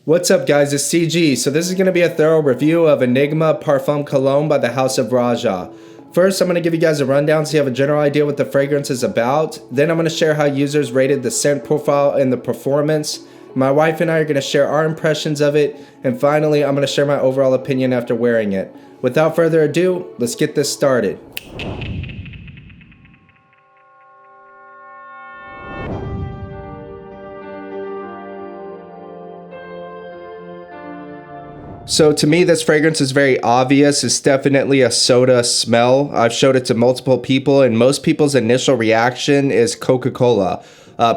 What's up guys, it's CG. So this is going to be a thorough review of Enigma Parfum Cologne by the House of Roja. First, I'm going to give you guys a rundown so you have a general idea what the fragrance is about. Then I'm going to share how users rated the scent profile and the performance. My wife and I are going to share our impressions of it. And finally, I'm going to share my overall opinion after wearing it. Without further ado, let's get this started. So to me, this fragrance is very obvious. It's definitely a soda smell. I've showed it to multiple people and most people's initial reaction is Coca-Cola.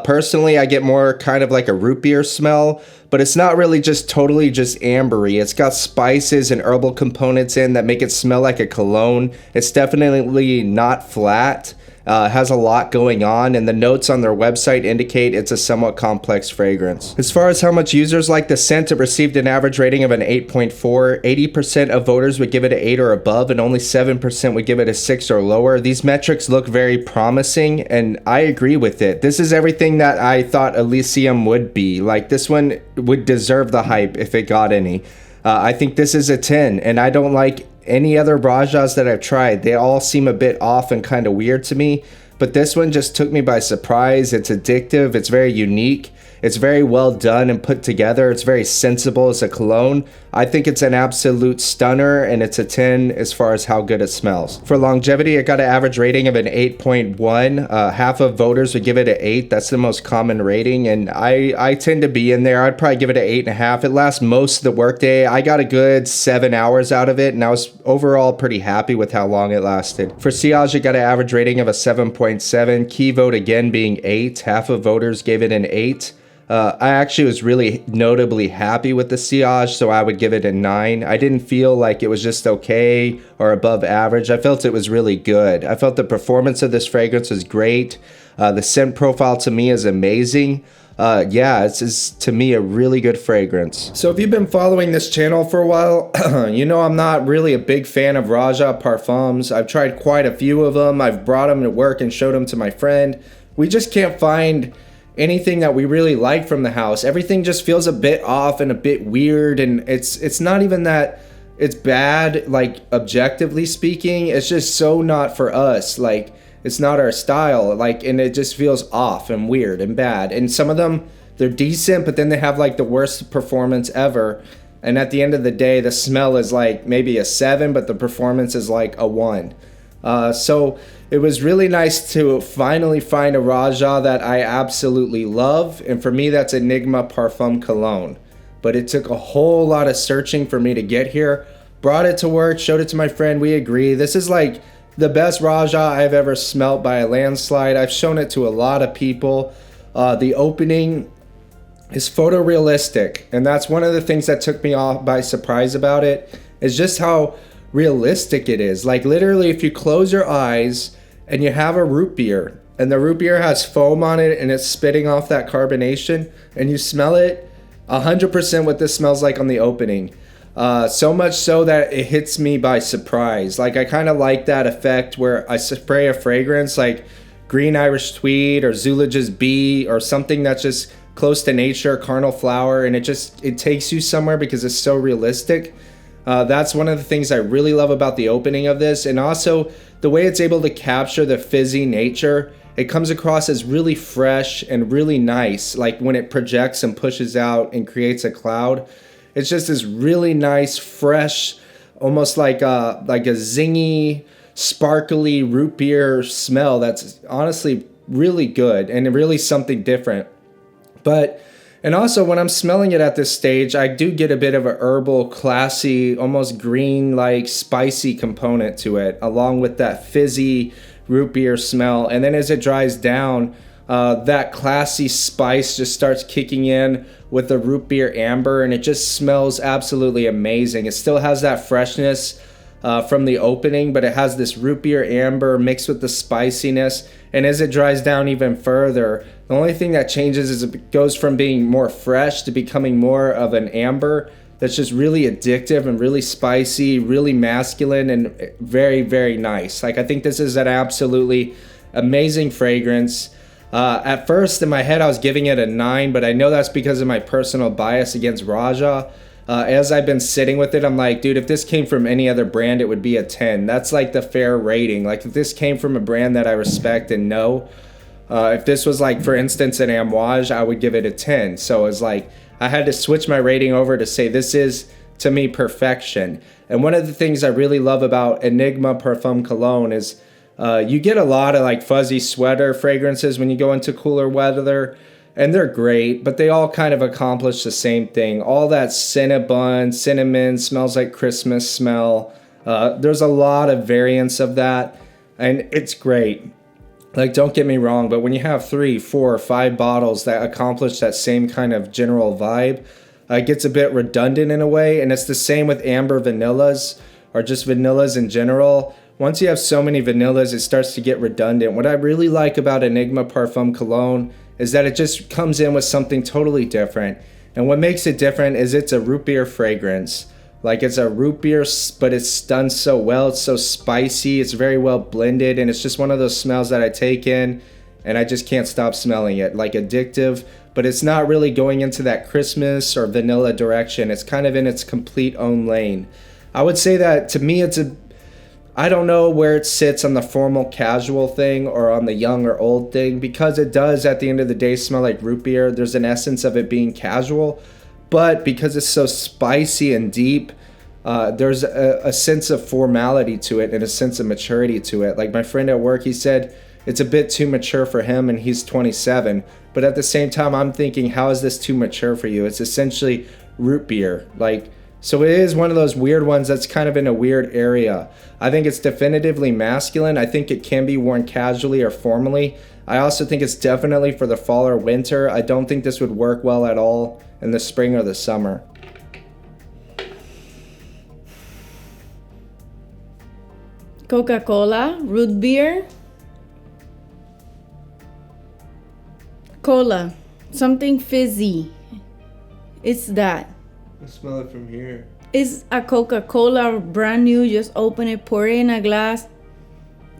Personally, I get more kind of like a root beer smell, but it's not really just totally just ambery. It's got spices and herbal components in that make it smell like a cologne. It's definitely not flat. Has a lot going on, and the notes on their website indicate it's a somewhat complex fragrance. As far as how much users like the scent, it received an average rating of an 8.4. 80% of voters would give it an 8 or above, and only 7% would give it a 6 or lower. These metrics look very promising, and I agree with it. This is everything that I thought Elysium would be. Like, this one would deserve the hype if it got any. I think this is a 10, and I don't like any other Rojas that I've tried. They all seem a bit off and kind of weird to me, but this one just took me by surprise. It's addictive, it's very unique, it's very well done and put together, it's very sensible as a cologne. I think it's an absolute stunner, and it's a 10 as far as how good it smells. For longevity, it got an average rating of an 8.1. Half of voters would give it an 8. That's the most common rating, and I tend to be in there. I'd probably give it an 8.5. It lasts most of the workday. I got a good 7 hours out of it, and I was overall pretty happy with how long it lasted. For sillage, it got an average rating of a 7.7. Key vote again being 8. Half of voters gave it an 8. I actually was really notably happy with the sillage, so I would give it a 9. I didn't feel like it was just okay or above average. I felt it was really good. I felt the performance of this fragrance was great. The scent profile to me is amazing. Yeah, it's to me a really good fragrance. So if you've been following this channel for a while, you know I'm not really a big fan of Roja Parfums. I've tried quite a few of them. I've brought them to work and showed them to my friend. We just can't find anything that we really like from the house. Everything just feels a bit off and a bit weird, and it's not even that it's bad, like objectively speaking. It's just so not for us. Like, it's not our style, like, and it just feels off and weird and bad. And some of them, they're decent, but then they have like the worst performance ever, and at the end of the day the smell is like maybe a 7, but the performance is like a 1. So it was really nice to finally find a Roja that I absolutely love, and for me that's Enigma Parfum Cologne. But it took a whole lot of searching for me to get here. Brought it to work, showed it to my friend, we agree. This is like the best Roja I've ever smelt by a landslide. I've shown it to a lot of people. The opening is photorealistic, and that's one of the things that took me off by surprise about it, is just how realistic it is. Like, literally, if you close your eyes and you have a root beer, and the root beer has foam on it and it's spitting off that carbonation, and you smell it, 100% what this smells like on the opening. So much so that it hits me by surprise. Like, I kind of like that effect where I spray a fragrance like Green Irish Tweed or Zoologist's Bee or something that's just close to nature, carnal flower, and it takes you somewhere because it's so realistic. That's one of the things I really love about the opening of this, and also the way it's able to capture the fizzy nature. It comes across as really fresh and really nice, like when it projects and pushes out and creates a cloud. It's just this really nice, fresh, almost like a zingy, sparkly root beer smell that's honestly really good and really something different. And also, when I'm smelling it at this stage, I do get a bit of a herbal, classy, almost green-like, spicy component to it, along with that fizzy root beer smell. And then as it dries down, that classy spice just starts kicking in with the root beer amber, and it just smells absolutely amazing. It still has that freshness from the opening, but it has this root beer amber mixed with the spiciness. And as it dries down even further, the only thing that changes is it goes from being more fresh to becoming more of an amber that's just really addictive and really spicy, really masculine, and very, very nice. Like, I think this is an absolutely amazing fragrance. At first, in my head, I was giving it a 9, but I know that's because of my personal bias against Roja. As I've been sitting with it, I'm like, dude, if this came from any other brand, it would be a 10. That's like the fair rating. Like, if this came from a brand that I respect and know, if this was like, for instance, an Amouage, I would give it a 10. So it's like, I had to switch my rating over to say this is, to me, perfection. And one of the things I really love about Enigma Parfum Cologne is you get a lot of like fuzzy sweater fragrances when you go into cooler weather, and they're great, but they all kind of accomplish the same thing. All that cinnamon, smells like Christmas smell. There's a lot of variants of that, and it's great. Like, don't get me wrong, but when you have 3, 4, 5 bottles that accomplish that same kind of general vibe, it gets a bit redundant in a way, and it's the same with amber vanillas, or just vanillas in general. Once you have so many vanillas, it starts to get redundant. What I really like about Enigma Parfum Cologne is that it just comes in with something totally different. And what makes it different is it's a root beer fragrance. Like, it's a root beer, but it's done so well. It's so spicy. It's very well blended. And it's just one of those smells that I take in and I just can't stop smelling it. Like, addictive, but it's not really going into that Christmas or vanilla direction. It's kind of in its complete own lane. I would say that to me, I don't know where it sits on the formal casual thing or on the young or old thing, because it does at the end of the day smell like root beer. There's an essence of it being casual, but because it's so spicy and deep, there's a sense of formality to it and a sense of maturity to it. Like my friend at work, he said it's a bit too mature for him and he's 27. But at the same time, I'm thinking, how is this too mature for you? It's essentially root beer. So it is one of those weird ones that's kind of in a weird area. I think it's definitively masculine. I think it can be worn casually or formally. I also think it's definitely for the fall or winter. I don't think this would work well at all in the spring or the summer. Coca-Cola, root beer, cola, something fizzy. It's that. I smell it from here. It's a Coca-Cola, brand new, just open it, pour it in a glass.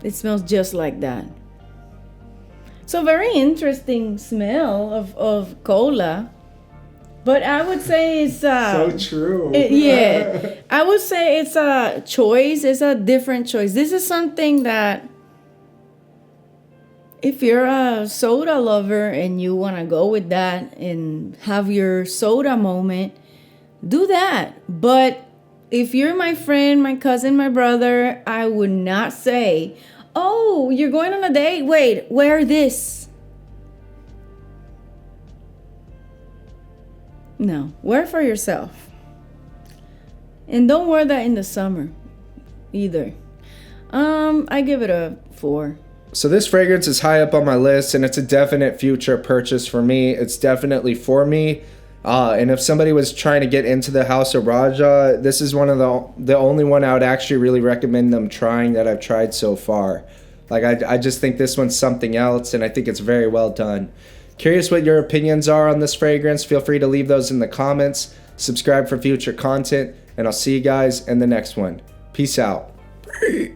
It smells just like that. So very interesting smell of cola. But I would say it's so true. Yeah. I would say it's a choice. It's a different choice. This is something that if you're a soda lover and you want to go with that and have your soda moment, do that. But if you're my friend, my cousin, my brother, I would not say, oh, you're going on a date? Wait, wear this. No, wear for yourself. And don't wear that in the summer either. I give it a 4. So this fragrance is high up on my list, and it's a definite future purchase for me. It's definitely for me. And if somebody was trying to get into the House of Roja, this is one of the only one I would actually really recommend them trying that I've tried so far. Like, I just think this one's something else, and I think it's very well done. Curious what your opinions are on this fragrance. Feel free to leave those in the comments. Subscribe for future content, and I'll see you guys in the next one. Peace out.